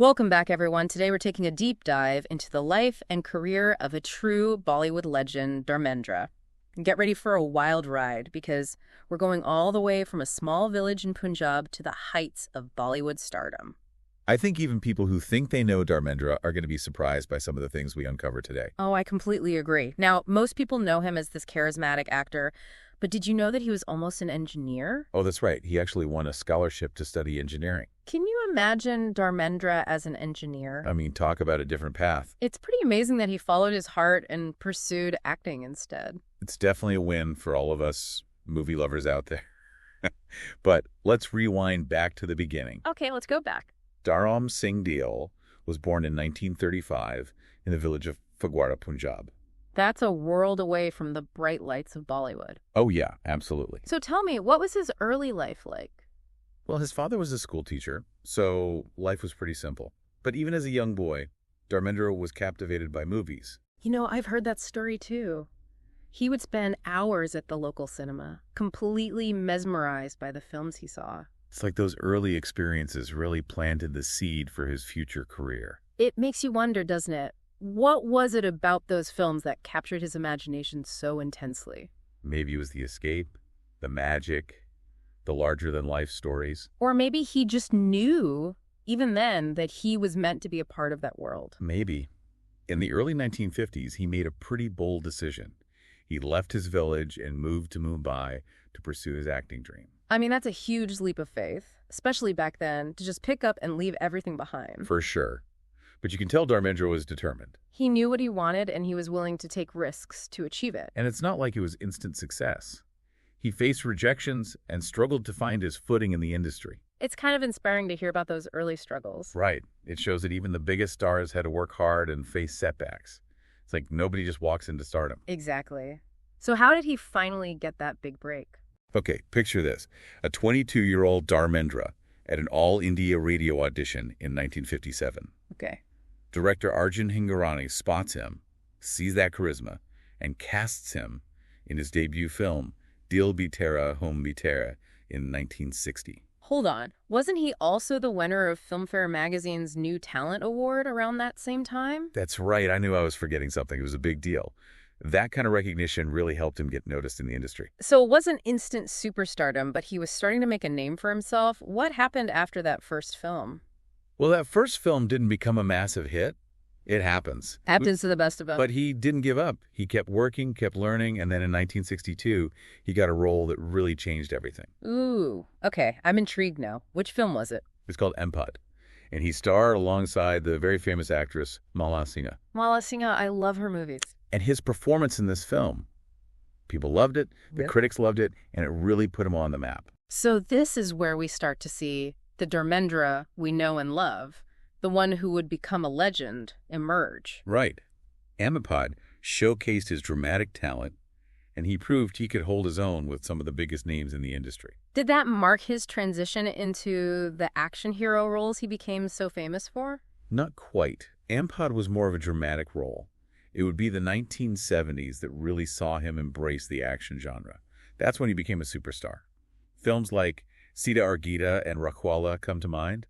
Welcome back, everyone. Today we're taking a deep dive into the life and career of a true Bollywood legend, Dharmendra. Get ready for a wild ride because we're going all the way from a small village in Punjab to the heights of Bollywood stardom. I think even people who think they know Dharmendra are going to be surprised by some of the things we uncover today. Oh, I completely agree. Now, most people know him as this charismatic actor, but did you know that he was almost an engineer? Oh, that's right. He actually won a scholarship to study engineering. Can you imagine Dharmendra as an engineer? I mean, talk about a different path. It's pretty amazing that he followed his heart and pursued acting instead. It's definitely a win for all of us movie lovers out there. But let's rewind back to the beginning. Okay, let's go back. Dharam Singh Deol was born in 1935 in the village of Phagwara, Punjab. That's a world away from the bright lights of Bollywood. Oh, yeah, absolutely. So tell me, what was his early life like? Well, his father was a school teacher, so life was pretty simple. But even as a young boy, Dharmendra was captivated by movies. You know, I've heard that story too. He would spend hours at the local cinema, completely mesmerized by the films he saw. It's like those early experiences really planted the seed for his future career. It makes you wonder, doesn't it? What was it about those films that captured his imagination so intensely? Maybe it was the escape, the magic, the larger-than-life stories. Or maybe he just knew, even then, that he was meant to be a part of that world. Maybe. In the early 1950s, he made a pretty bold decision. He left his village and moved to Mumbai to pursue his acting dream. I mean, that's a huge leap of faith, especially back then, to just pick up and leave everything behind. For sure. But you can tell Dharmendra was determined. He knew what he wanted, and he was willing to take risks to achieve it. And it's not like it was instant success. He faced rejections and struggled to find his footing in the industry. It's kind of inspiring to hear about those early struggles. Right. It shows that even the biggest stars had to work hard and face setbacks. It's like nobody just walks into stardom. Exactly. So how did he finally get that big break? Okay, picture this. A 22-year-old Dharmendra at an all-India radio audition in 1957. Okay. Director Arjun Hingorani spots him, sees that charisma, and casts him in his debut film, Dil Bhi Tera Hum Bhi Tera, in 1960. Hold on. Wasn't he also the winner of Filmfare Magazine's New Talent Award around that same time? That's right. I knew I was forgetting something. It was a big deal. That kind of recognition really helped him get noticed in the industry. So it wasn't instant superstardom, but he was starting to make a name for himself. What happened after that first film? Well, that first film didn't become a massive hit. It happens. Happens to the best of us. But he didn't give up. He kept working, kept learning, and then in 1962, he got a role that really changed everything. Ooh, okay. I'm intrigued now. Which film was it? It's called Empad, and he starred alongside the very famous actress Mala Sinha. Mala Sinha, I love her movies. And his performance in this film, people loved it, the critics loved it, and it really put him on the map. So this is where we start to see the Dharmendra we know and love, the one who would become a legend, emerge. Right. Empad showcased his dramatic talent, and he proved he could hold his own with some of the biggest names in the industry. Did that mark his transition into the action hero roles he became so famous for? Not quite. Empad was more of a dramatic role. It would be the 1970s that really saw him embrace the action genre. That's when he became a superstar. Films like Sita Argita and Rakhwala come to mind.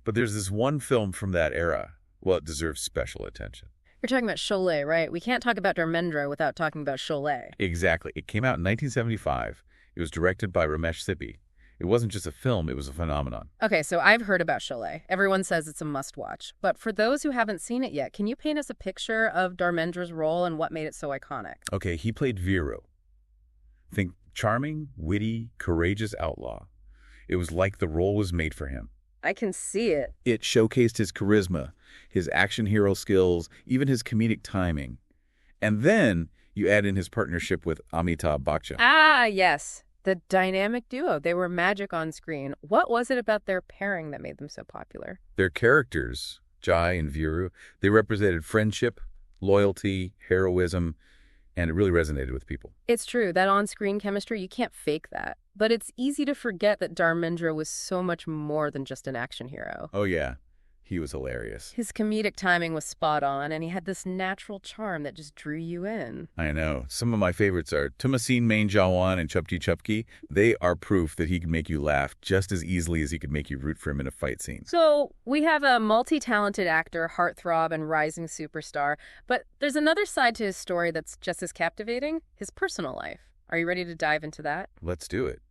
But there's this one film from that era. Well, it deserves special attention. You're talking about Sholay, right? We can't talk about Dharmendra without talking about Sholay. Exactly. It came out in 1975. It was directed by Ramesh Sippy. It wasn't just a film, it was a phenomenon. Okay, so I've heard about Sholay. Everyone says it's a must-watch. But for those who haven't seen it yet, can you paint us a picture of Dharmendra's role and what made it so iconic? Okay, he played Viru. Think charming, witty, courageous outlaw. It was like the role was made for him. I can see it. It showcased his charisma, his action hero skills, even his comedic timing. And then you add in his partnership with Amitabh Bachchan. Ah, yes. The dynamic duo. They were magic on screen. What was it about their pairing that made them so popular? Their characters, Jai and Viru, they represented friendship, loyalty, heroism, and it really resonated with people. It's true. That on-screen chemistry, you can't fake that. But it's easy to forget that Dharmendra was so much more than just an action hero. Oh, yeah. He was hilarious. His comedic timing was spot on, and he had this natural charm that just drew you in. I know. Some of my favorites are Tumasin Main Jawan and Chupti Chupki. They are proof that he can make you laugh just as easily as he could make you root for him in a fight scene. So we have a multi-talented actor, heartthrob, and rising superstar, but there's another side to his story that's just as captivating, his personal life. Are you ready to dive into that? Let's do it.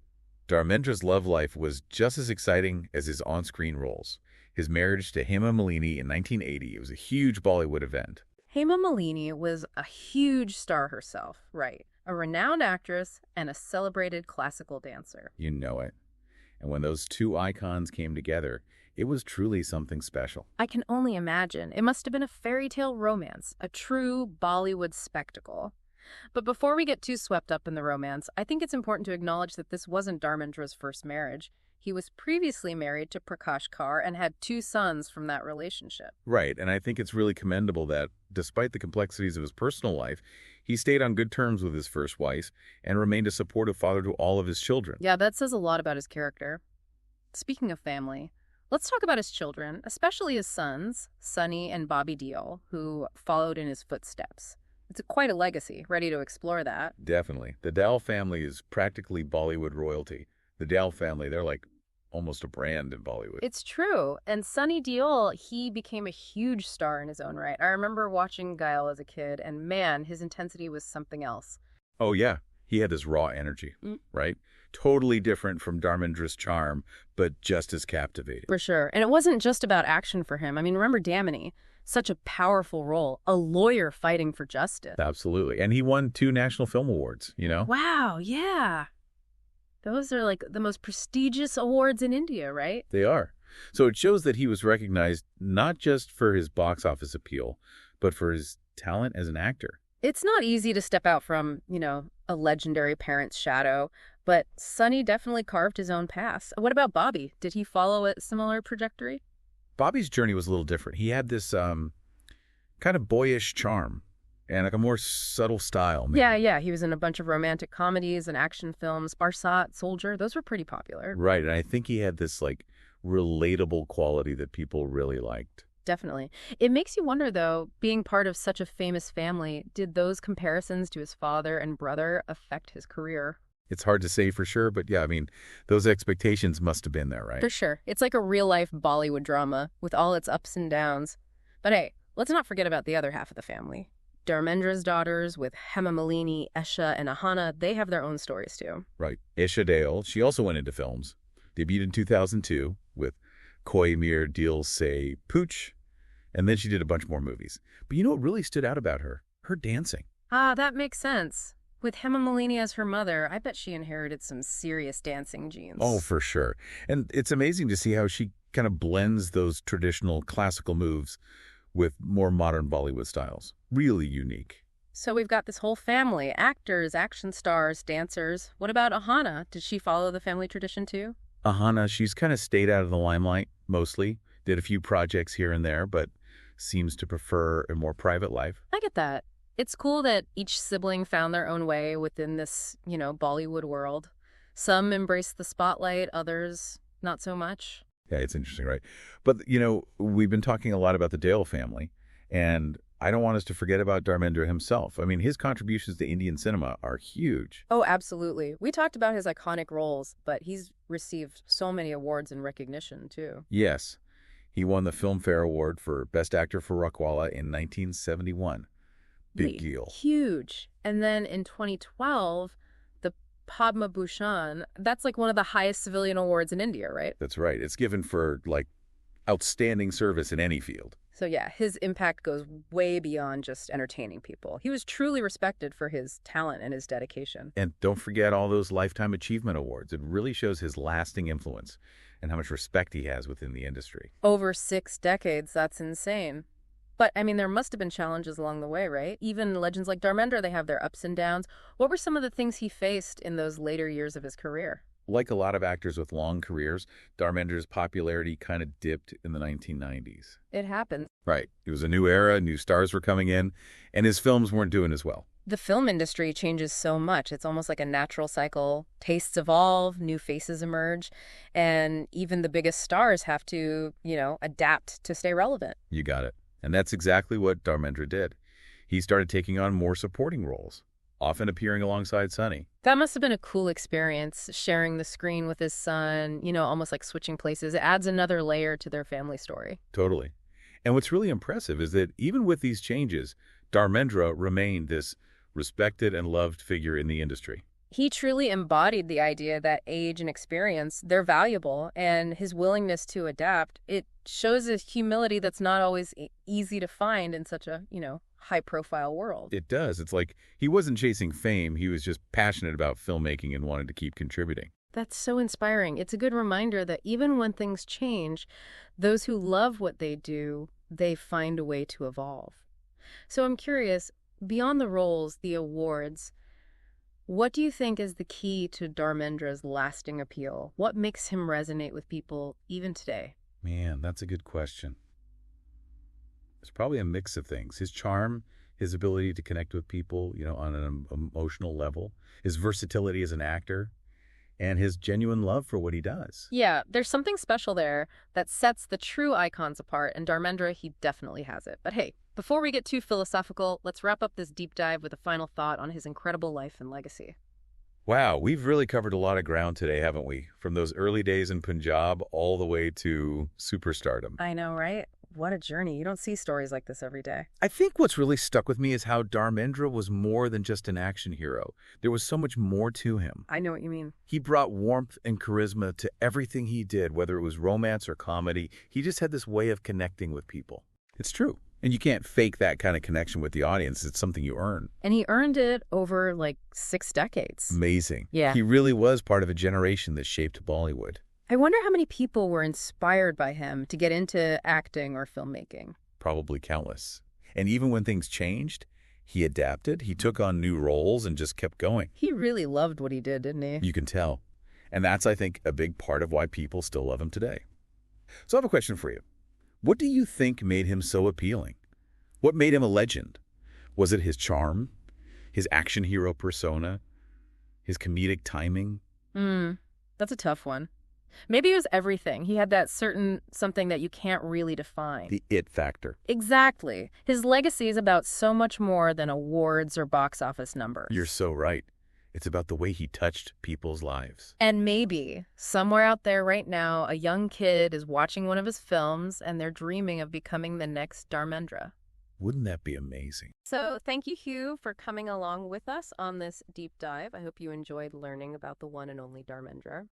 Dharmendra's love life was just as exciting as his on-screen roles. His marriage to Hema Malini in 1980 was a huge Bollywood event. Hema Malini was a huge star herself, right? A renowned actress and a celebrated classical dancer. You know it. And when those two icons came together, it was truly something special. I can only imagine. It must have been a fairy tale romance, a true Bollywood spectacle. But before we get too swept up in the romance, I think it's important to acknowledge that this wasn't Dharmendra's first marriage. He was previously married to Prakash Kaur and had 2 sons from that relationship. Right, and I think it's really commendable that, despite the complexities of his personal life, he stayed on good terms with his first wife and remained a supportive father to all of his children. Yeah, that says a lot about his character. Speaking of family, let's talk about his children, especially his sons, Sunny and Bobby Deol, who followed in his footsteps. It's quite a legacy. Ready to explore that? Definitely. The Deol family is practically Bollywood royalty. The Deol family, they're like almost a brand in Bollywood. It's true. And Sunny Deol, he became a huge star in his own right. I remember watching Gael as a kid, and man, his intensity was something else. Oh, yeah. He had this raw energy, right? Totally different from Dharmendra's charm, but just as captivating. For sure. And it wasn't just about action for him. I mean, remember Damini? Such a powerful role, a lawyer fighting for justice. Absolutely. And he won 2 National Film Awards, you know? Wow, yeah. Those are like the most prestigious awards in India, right? They are. So it shows that he was recognized not just for his box office appeal, but for his talent as an actor. It's not easy to step out from, a legendary parent's shadow, but Sunny definitely carved his own path. What about Bobby? Did he follow a similar trajectory? Bobby's journey was a little different. He had this kind of boyish charm and like a more subtle style. Maybe. Yeah. He was in a bunch of romantic comedies and action films. Barsat, Soldier, those were pretty popular. Right. And I think he had this like relatable quality that people really liked. Definitely. It makes you wonder, though, being part of such a famous family, did those comparisons to his father and brother affect his career? It's hard to say for sure, but yeah, I mean, those expectations must have been there, right? For sure. It's like a real-life Bollywood drama with all its ups and downs. But hey, let's not forget about the other half of the family. Dharmendra's daughters with Hema Malini, Esha, and Ahana, they have their own stories too. Right. Esha Deol, she also went into films. Debuted in 2002 with Koi Mir Dil Se Pooch, and then she did a bunch more movies. But you know what really stood out about her? Her dancing. Ah, that makes sense. With Hema Malini as her mother, I bet she inherited some serious dancing genes. Oh, for sure. And it's amazing to see how she kind of blends those traditional classical moves with more modern Bollywood styles. Really unique. So we've got this whole family, actors, action stars, dancers. What about Ahana? Did she follow the family tradition too? Ahana, she's kind of stayed out of the limelight, mostly. Did a few projects here and there, but seems to prefer a more private life. I get that. It's cool that each sibling found their own way within this, Bollywood world. Some embrace the spotlight, others not so much. Yeah, it's interesting, right? But, we've been talking a lot about the Deol family, and I don't want us to forget about Dharmendra himself. I mean, his contributions to Indian cinema are huge. Oh, absolutely. We talked about his iconic roles, but he's received so many awards and recognition, too. Yes. He won the Filmfare Award for Best Actor for Rakwala in 1971. Big deal. Huge. And then in 2012, the Padma Bhushan, that's like one of the highest civilian awards in India, right? That's right. It's given for, outstanding service in any field. So yeah, his impact goes way beyond just entertaining people. He was truly respected for his talent and his dedication. And don't forget all those Lifetime Achievement Awards. It really shows his lasting influence and how much respect he has within the industry. Over 6 decades, that's insane. But, there must have been challenges along the way, right? Even legends like Dharmendra, they have their ups and downs. What were some of the things he faced in those later years of his career? Like a lot of actors with long careers, Dharmendra's popularity kind of dipped in the 1990s. It happened. Right. It was a new era, new stars were coming in, and his films weren't doing as well. The film industry changes so much. It's almost like a natural cycle. Tastes evolve, new faces emerge, and even the biggest stars have to, adapt to stay relevant. You got it. And that's exactly what Dharmendra did. He started taking on more supporting roles, often appearing alongside Sunny. That must have been a cool experience, sharing the screen with his son, almost like switching places. It adds another layer to their family story. Totally. And what's really impressive is that even with these changes, Dharmendra remained this respected and loved figure in the industry. He truly embodied the idea that age and experience, they're valuable, and his willingness to adapt, it shows a humility that's not always easy to find in such a, high-profile world. It does. It's like he wasn't chasing fame. He was just passionate about filmmaking and wanted to keep contributing. That's so inspiring. It's a good reminder that even when things change, those who love what they do, they find a way to evolve. So I'm curious, beyond the roles, the awards, what do you think is the key to Dharmendra's lasting appeal? What makes him resonate with people even today? Man, that's a good question. It's probably a mix of things. His charm, his ability to connect with people, on an emotional level, his versatility as an actor, and his genuine love for what he does. Yeah, there's something special there that sets the true icons apart, and Dharmendra, he definitely has it. But hey, before we get too philosophical, let's wrap up this deep dive with a final thought on his incredible life and legacy. Wow, we've really covered a lot of ground today, haven't we? From those early days in Punjab all the way to superstardom. I know, right? What a journey. You don't see stories like this every day. I think what's really stuck with me is how Dharmendra was more than just an action hero. There was so much more to him. I know what you mean. He brought warmth and charisma to everything he did, whether it was romance or comedy. He just had this way of connecting with people. It's true. And you can't fake that kind of connection with the audience. It's something you earn. And he earned it over like 6 decades. Amazing. Yeah. He really was part of a generation that shaped Bollywood. I wonder how many people were inspired by him to get into acting or filmmaking. Probably countless. And even when things changed, he adapted, he took on new roles and just kept going. He really loved what he did, didn't he? You can tell. And that's, I think, a big part of why people still love him today. So I have a question for you. What do you think made him so appealing? What made him a legend? Was it his charm, his action hero persona, his comedic timing? That's a tough one. Maybe it was everything. He had that certain something that you can't really define. The it factor. Exactly. His legacy is about so much more than awards or box office numbers. You're so right. It's about the way he touched people's lives. And maybe, somewhere out there right now, a young kid is watching one of his films and they're dreaming of becoming the next Dharmendra. Wouldn't that be amazing? So thank you, Hugh, for coming along with us on this deep dive. I hope you enjoyed learning about the one and only Dharmendra.